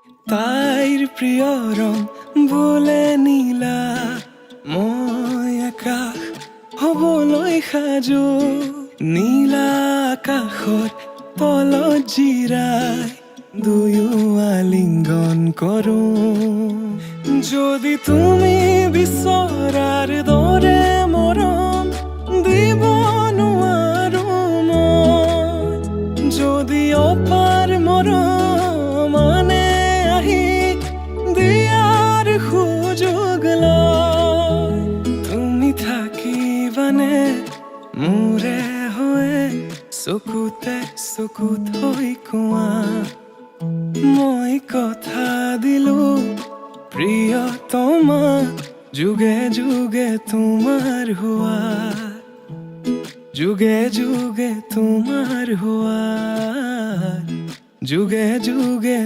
তাইৰ প্ৰিয় ৰং বোলে নীলা, মই আকাশ হবলৈ সাজু। নীলা আকাশত তলত জিৰাই দুয়ো আলিংগন কৰো। যদি তুমি বিচৰাৰ দৰে মৰম দিব নোৱাৰো মই, যদি অপাৰ মৰম আনে আহি দিয়াৰ সুযোগ লয়, তুমি থাকিবানে মোৰে হৈ চকুতে চকুত হৈ কোৱা। মই কথা দিলো প্ৰিয়তমা, যুগে যুগে তোমাৰ হোৱা, যুগে যুগে তোমাৰ হোৱা, যুগে যুগে